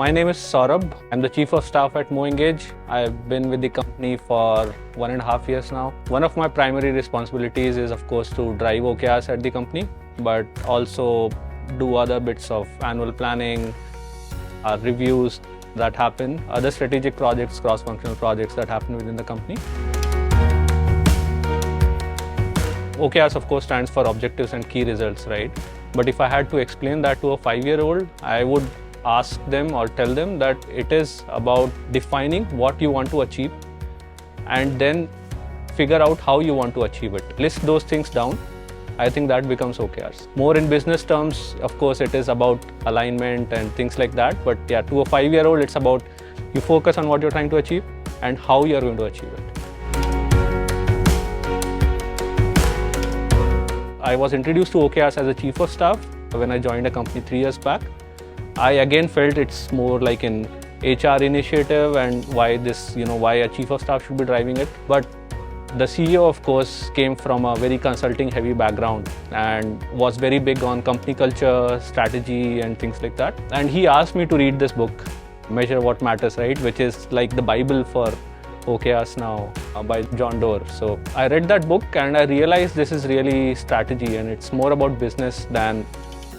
My name is Saurabh. I'm the Chief of Staff at Moengage. I've been with the company for 1.5 years now. One of my primary responsibilities is, of course, to drive OKRs at the company, but also do other bits of annual planning, reviews that happen, other strategic projects, cross-functional projects that happen within the company. OKRs, of course, stands for objectives and key results, right? But if I had to explain that to a 5-year-old, I would ask them or tell them that it is about defining what you want to achieve and then figure out how you want to achieve it. List those things down. I think that becomes OKRs. More in business terms, of course, it is about alignment and things like that. But yeah, to a 5-year-old, it's about you focus on what you're trying to achieve and how you're going to achieve it. I was introduced to OKRs as a chief of staff when I joined a company 3 years back. I again felt it's more like an HR initiative and why a chief of staff should be driving it. But the CEO, of course, came from a very consulting heavy background and was very big on company culture, strategy and things like that. And he asked me to read this book, Measure What Matters, right? Which is like the Bible for OKRs now by John Doerr. So I read that book and I realized this is really strategy and it's more about business than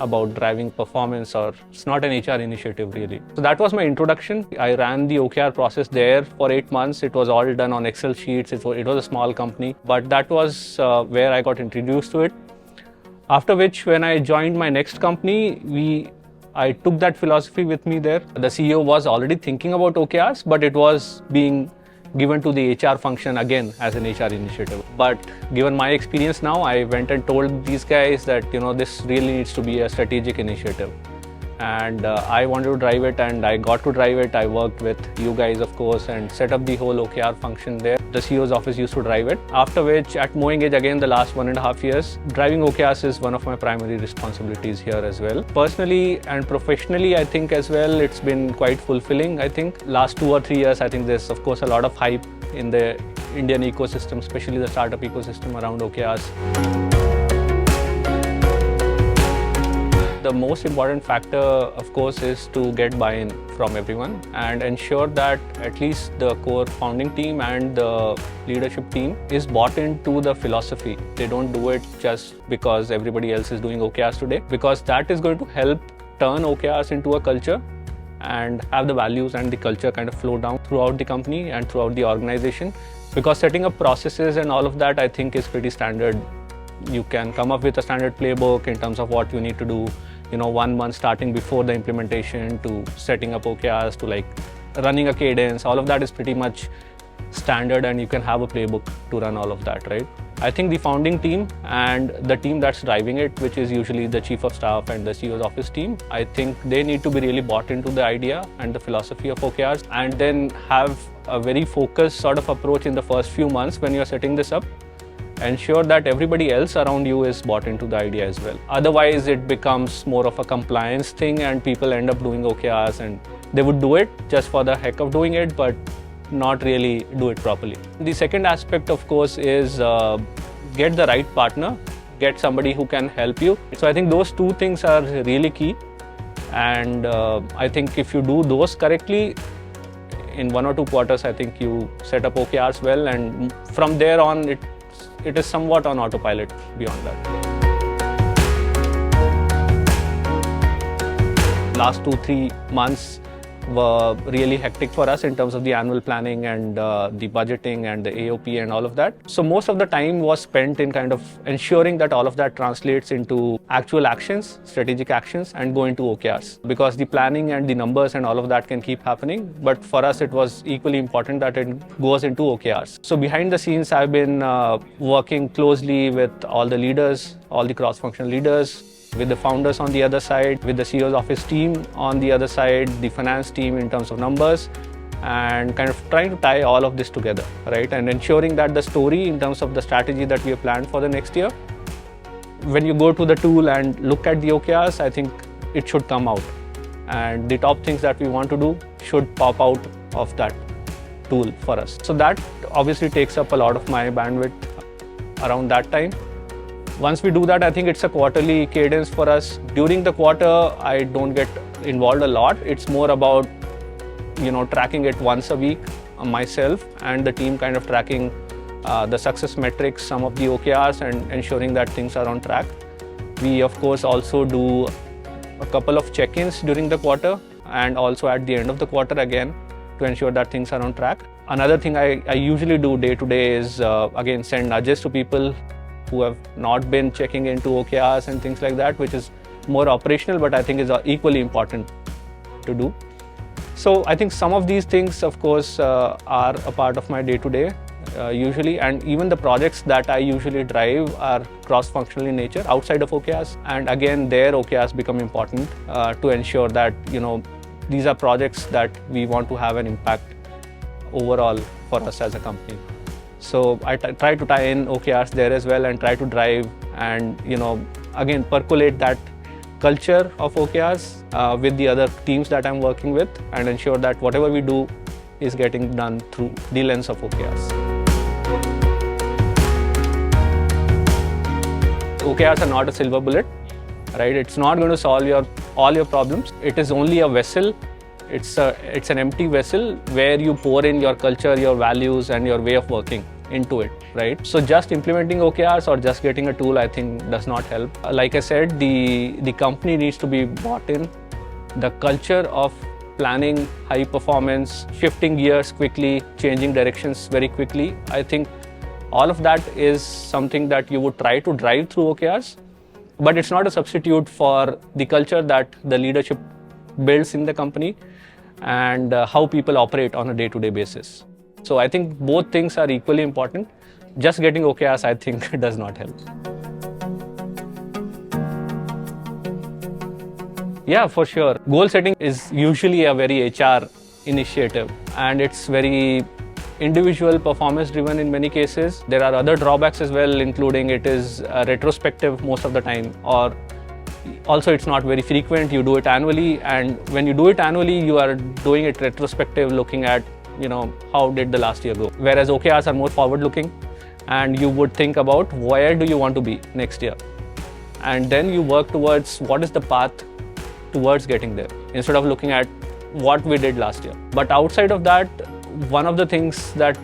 about driving performance, or it's not an HR initiative really. So that was my introduction. I ran the OKR process there for 8 months. It was all done on Excel sheets. It was a small company, but that was where I got introduced to it. After which, when I joined my next company, I took that philosophy with me there. The CEO was already thinking about OKRs, but it was being given to the HR function again as an HR initiative. But given my experience now, I went and told these guys that this really needs to be a strategic initiative. And I wanted to drive it and I got to drive it. I worked with you guys, of course, and set up the whole OKR function there. The CEO's office used to drive it. After which, at Moengage, again, the last 1.5 years, driving OKRs is one of my primary responsibilities here as well. Personally and professionally, I think as well, it's been quite fulfilling. I think last 2 or 3 years, I think there's, of course, a lot of hype in the Indian ecosystem, especially the startup ecosystem around OKRs. The most important factor, of course, is to get buy-in from everyone and ensure that at least the core founding team and the leadership team is bought into the philosophy. They don't do it just because everybody else is doing OKRs today, because that is going to help turn OKRs into a culture and have the values and the culture kind of flow down throughout the company and throughout the organization. Because setting up processes and all of that, I think, is pretty standard. You can come up with a standard playbook in terms of what you need to do. 1 month starting before the implementation to setting up OKRs to like running a cadence, all of that is pretty much standard and you can have a playbook to run all of that, right? I think the founding team and the team that's driving it, which is usually the chief of staff and the CEO's office team, I think they need to be really bought into the idea and the philosophy of OKRs and then have a very focused sort of approach in the first few months when you're setting this up. Ensure that everybody else around you is bought into the idea as well. Otherwise, it becomes more of a compliance thing and people end up doing OKRs and they would do it just for the heck of doing it, but not really do it properly. The second aspect, of course, is get the right partner, get somebody who can help you. So I think those two things are really key. And I think if you do those correctly, in 1 or 2 quarters, I think you set up OKRs well, and from there on, it is somewhat on autopilot beyond that. Last 2-3 months were really hectic for us in terms of the annual planning and the budgeting and the AOP and all of that. So most of the time was spent in kind of ensuring that all of that translates into actual actions, strategic actions, and go into OKRs. Because the planning and the numbers and all of that can keep happening, but for us it was equally important that it goes into OKRs. So behind the scenes, I've been working closely with all the leaders, all the cross-functional leaders, with the founders on the other side, with the CEO's office team on the other side, the finance team in terms of numbers, and kind of trying to tie all of this together, right? And ensuring that the story in terms of the strategy that we have planned for the next year, when you go to the tool and look at the OKRs, I think it should come out. And the top things that we want to do should pop out of that tool for us. So that obviously takes up a lot of my bandwidth around that time. Once we do that, I think it's a quarterly cadence for us. During the quarter, I don't get involved a lot. It's more about, tracking it once a week myself and the team kind of tracking the success metrics, some of the OKRs, and ensuring that things are on track. We, of course, also do a couple of check-ins during the quarter and also at the end of the quarter again to ensure that things are on track. Another thing I usually do day to day is, again, send nudges to people who have not been checking into OKRs and things like that, which is more operational, but I think is equally important to do. So I think some of these things, of course, are a part of my day to day usually, and even the projects that I usually drive are cross-functional in nature outside of OKRs. And again, their OKRs become important to ensure that, these are projects that we want to have an impact overall for us as a company. So I try to tie in OKRs there as well and try to drive and, again, percolate that culture of OKRs with the other teams that I'm working with and ensure that whatever we do is getting done through the lens of OKRs. OKRs are not a silver bullet, right? It's not going to solve all your problems. It is only a vessel. It's an empty vessel where you pour in your culture, your values, and your way of working into it, right? So just implementing OKRs or just getting a tool, I think, does not help. Like I said, the company needs to be bought in. The culture of planning high performance, shifting gears quickly, changing directions very quickly, I think all of that is something that you would try to drive through OKRs, but it's not a substitute for the culture that the leadership builds in the company and how people operate on a day-to-day basis. So I think both things are equally important. Just getting OKRs, I think, does not help. Yeah, for sure. Goal setting is usually a very HR initiative and it's very individual performance driven in many cases. There are other drawbacks as well, including it is retrospective most of the time, or also it's not very frequent. You do it annually, and when you do it annually, you are doing it retrospective, looking at how did the last year go. Whereas OKRs are more forward looking and you would think about where do you want to be next year, and then you work towards what is the path towards getting there instead of looking at what we did last year. But outside of that, one of the things that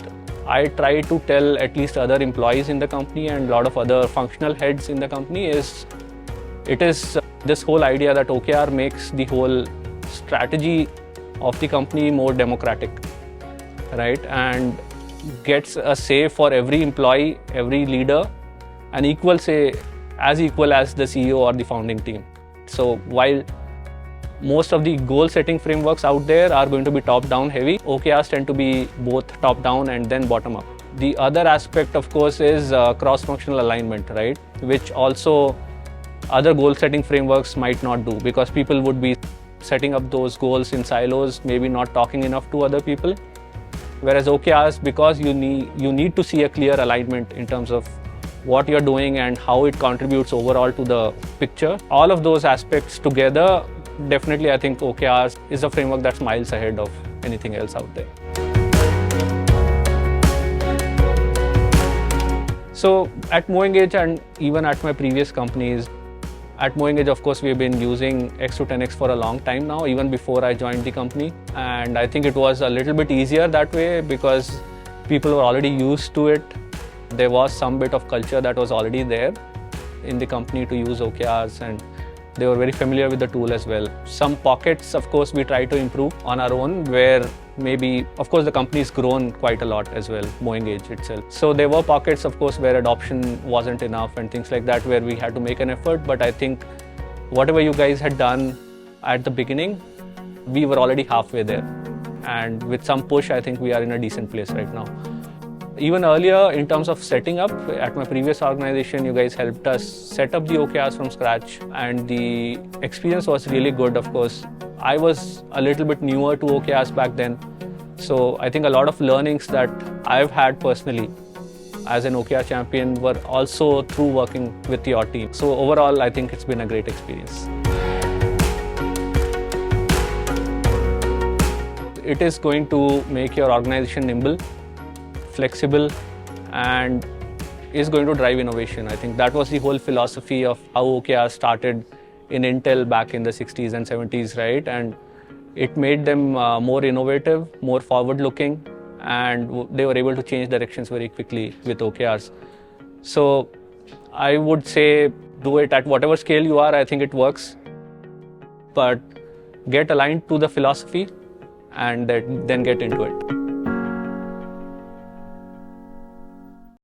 I try to tell at least other employees in the company and a lot of other functional heads in the company is this whole idea that OKR makes the whole strategy of the company more democratic, right? And gets a say for every employee, every leader, an equal say, as equal as the CEO or the founding team. So while most of the goal setting frameworks out there are going to be top-down heavy, OKRs tend to be both top-down and then bottom-up. The other aspect, of course, is cross-functional alignment, right? Which also other goal setting frameworks might not do, because people would be setting up those goals in silos, maybe not talking enough to other people. Whereas OKRs, because you need to see a clear alignment in terms of what you're doing and how it contributes overall to the picture. All of those aspects together, definitely I think OKRs is a framework that's miles ahead of anything else out there. So at Moengage and even at my previous companies, at Moengage, of course, we've been using X to 10X for a long time now, even before I joined the company. And I think it was a little bit easier that way because people were already used to it. There was some bit of culture that was already there in the company to use OKRs, and they were very familiar with the tool as well. Some pockets, of course, we try to improve on our own, where maybe, of course, the company's grown quite a lot as well, Moengage itself. So there were pockets, of course, where adoption wasn't enough and things like that, where we had to make an effort. But I think whatever you guys had done at the beginning, we were already halfway there. And with some push, I think we are in a decent place right now. Even earlier, in terms of setting up, at my previous organization, you guys helped us set up the OKRs from scratch, and the experience was really good, of course. I was a little bit newer to OKRs back then, so I think a lot of learnings that I've had personally as an OKR champion were also through working with your team. So overall, I think it's been a great experience. It is going to make your organization nimble, flexible, and is going to drive innovation. I think that was the whole philosophy of how OKR started in Intel back in the 60s and 70s, right? And it made them more innovative, more forward-looking, and they were able to change directions very quickly with OKRs. So I would say do it at whatever scale you are. I think it works, but get aligned to the philosophy and then get into it.